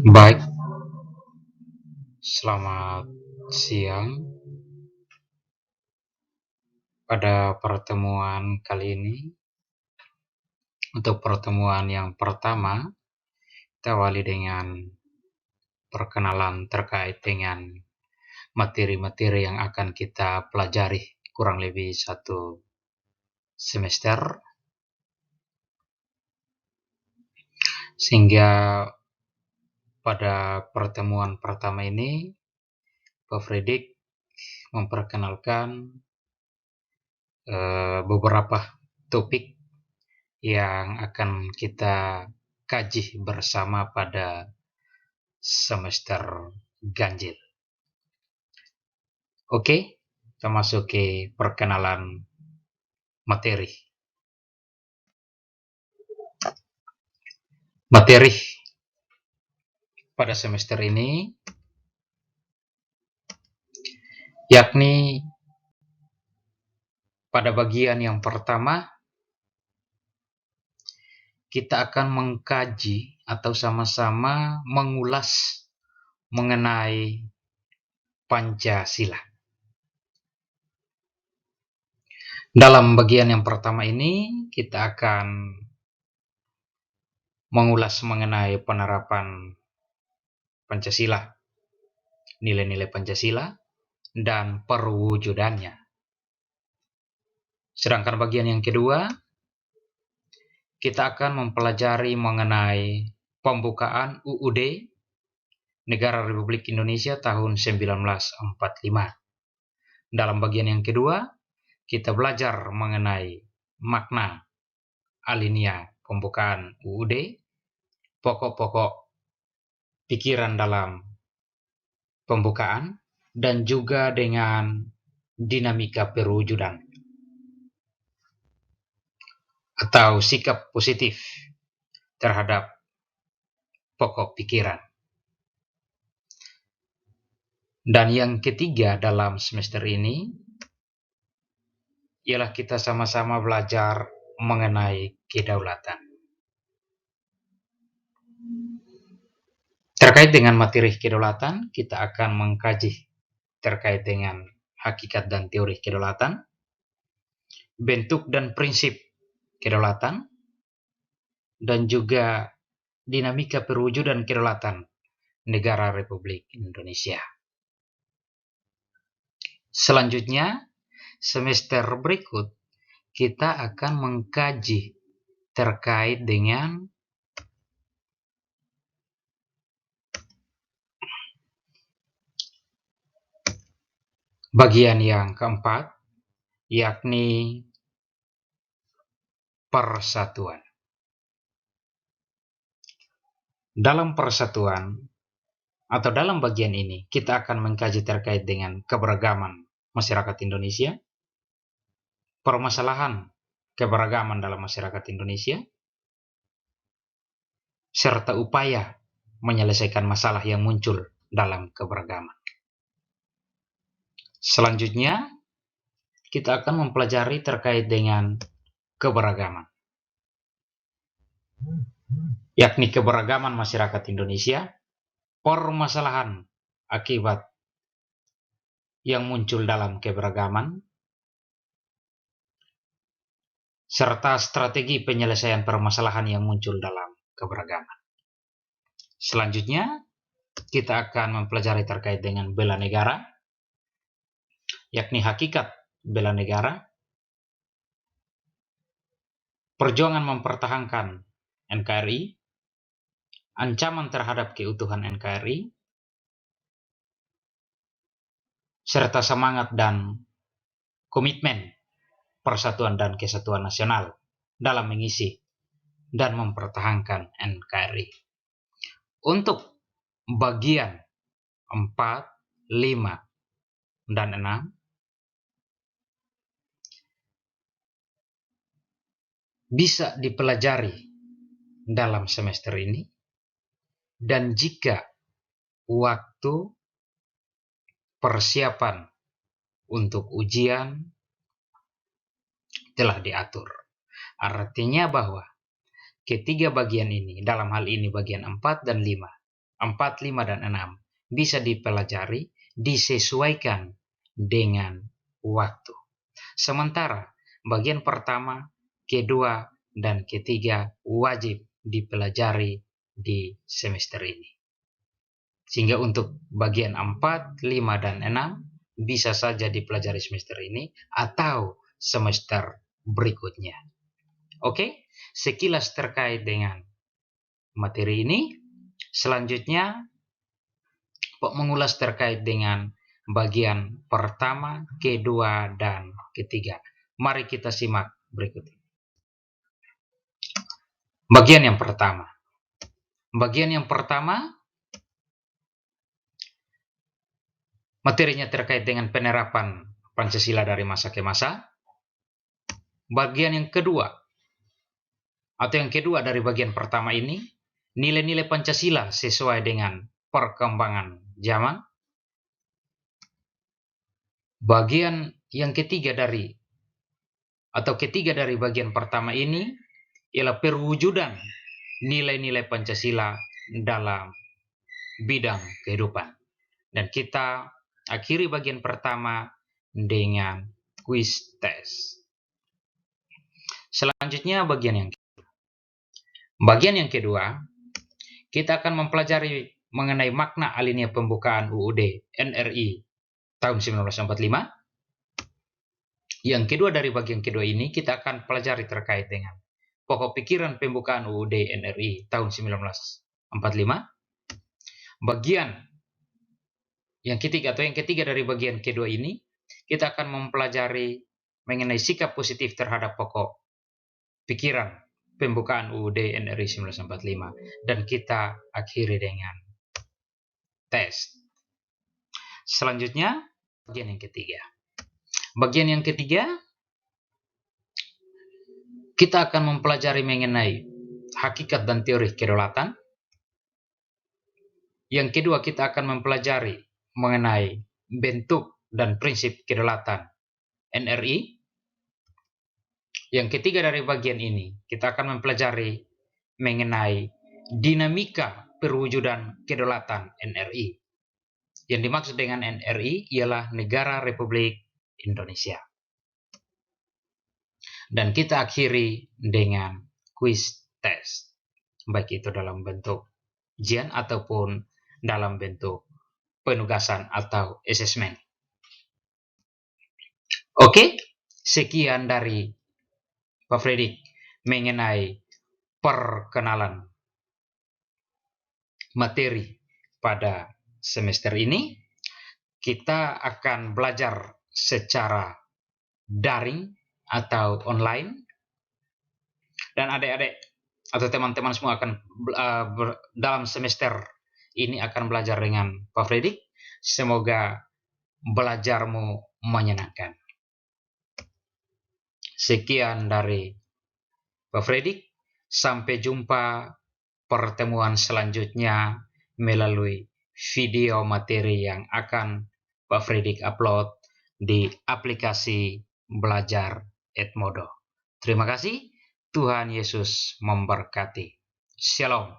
Baik, selamat siang. Pada pertemuan kali ini, untuk pertemuan yang pertama, kita awali dengan perkenalan terkait dengan materi-materi yang akan kita pelajari kurang lebih satu semester. Sehingga pada pertemuan pertama ini, Pak Fredrik memperkenalkan beberapa topik yang akan kita kaji bersama pada semester ganjil. Oke, kita masuk ke perkenalan materi. Materi pada semester ini yakni pada bagian yang pertama kita akan mengkaji atau sama-sama mengulas mengenai Pancasila. Dalam bagian yang pertama ini kita akan mengulas mengenai penerapan Pancasila, nilai-nilai Pancasila, dan perwujudannya. Sedangkan bagian yang kedua, kita akan mempelajari mengenai pembukaan UUD Negara Republik Indonesia tahun 1945. Dalam bagian yang kedua, kita belajar mengenai makna alinea pembukaan UUD, pokok-pokok pikiran dalam pembukaan, dan juga dengan dinamika perwujudan atau sikap positif terhadap pokok pikiran. Dan yang ketiga dalam semester ini ialah kita sama-sama belajar mengenai kedaulatan. Terkait dengan materi kedaulatan, kita akan mengkaji terkait dengan hakikat dan teori kedaulatan, bentuk dan prinsip kedaulatan, dan juga dinamika perwujudan kedaulatan negara Republik Indonesia. Selanjutnya, semester berikut kita akan mengkaji terkait dengan bagian yang keempat, yakni persatuan. Dalam persatuan atau dalam bagian ini, kita akan mengkaji terkait dengan keberagaman masyarakat Indonesia, permasalahan keberagaman dalam masyarakat Indonesia, serta upaya menyelesaikan masalah yang muncul dalam keberagaman. Selanjutnya, kita akan mempelajari terkait dengan keberagaman, yakni keberagaman masyarakat Indonesia, permasalahan akibat yang muncul dalam keberagaman, serta strategi penyelesaian permasalahan yang muncul dalam keberagaman. Selanjutnya, kita akan mempelajari terkait dengan bela negara, yakni hakikat bela negara, perjuangan mempertahankan NKRI, ancaman terhadap keutuhan NKRI, serta semangat dan komitmen persatuan dan kesatuan nasional dalam mengisi dan mempertahankan NKRI. Untuk bagian 4, 5, dan 6, bisa dipelajari dalam semester ini, dan jika waktu persiapan untuk ujian telah diatur. Artinya bahwa ketiga bagian ini, dalam hal ini bagian 4 dan 5, 4, 5, dan 6 bisa dipelajari, disesuaikan dengan waktu. Sementara bagian pertama, kedua, dan ketiga wajib dipelajari di semester ini. Sehingga untuk bagian 4, 5, dan 6 bisa saja dipelajari semester ini atau semester berikutnya. Oke, sekilas terkait dengan materi ini. Selanjutnya, mengulas terkait dengan bagian pertama, kedua, dan ketiga. Mari kita simak berikut ini. Bagian yang pertama. Bagian yang pertama, materinya terkait dengan penerapan Pancasila dari masa ke masa. Bagian yang kedua, atau yang kedua dari bagian pertama ini, nilai-nilai Pancasila sesuai dengan perkembangan zaman. Bagian yang ketiga dari bagian pertama ini ialah perwujudan nilai-nilai Pancasila dalam bidang kehidupan. Dan kita akhiri bagian pertama dengan quiz test. Selanjutnya bagian yang kedua, kita akan mempelajari mengenai makna alinea pembukaan UUD NRI tahun 1945. Yang kedua dari bagian kedua ini, kita akan pelajari terkait dengan pokok pikiran pembukaan UUD NRI tahun 1945. Bagian yang ketiga dari bagian kedua ini, kita akan mempelajari mengenai sikap positif terhadap pokok pikiran pembukaan UUD NRI 1945, dan kita akhiri dengan tes. Selanjutnya, bagian yang ketiga. Bagian yang ketiga, kita akan mempelajari mengenai hakikat dan teori kedaulatan. Yang kedua, kita akan mempelajari mengenai bentuk dan prinsip kedaulatan NRI. Yang ketiga dari bagian ini, kita akan mempelajari mengenai dinamika perwujudan kedaulatan NRI. Yang dimaksud dengan NRI ialah Negara Republik Indonesia. Dan kita akhiri dengan quiz test, baik itu dalam bentuk ujian ataupun dalam bentuk penugasan atau asesmen. Oke, sekian dari Pak Fredrik mengenai perkenalan materi pada semester ini. Kita akan belajar secara daring atau online, dan adik-adik atau teman-teman semua akan dalam semester ini akan belajar dengan Pak Fredrik. Semoga belajarmu menyenangkan. Sekian dari Pak Fredrik. Sampai jumpa pertemuan selanjutnya melalui video materi yang akan Pak Fredrik upload di aplikasi Belajar Edmodo. Terima kasih. Tuhan Yesus memberkati. Shalom.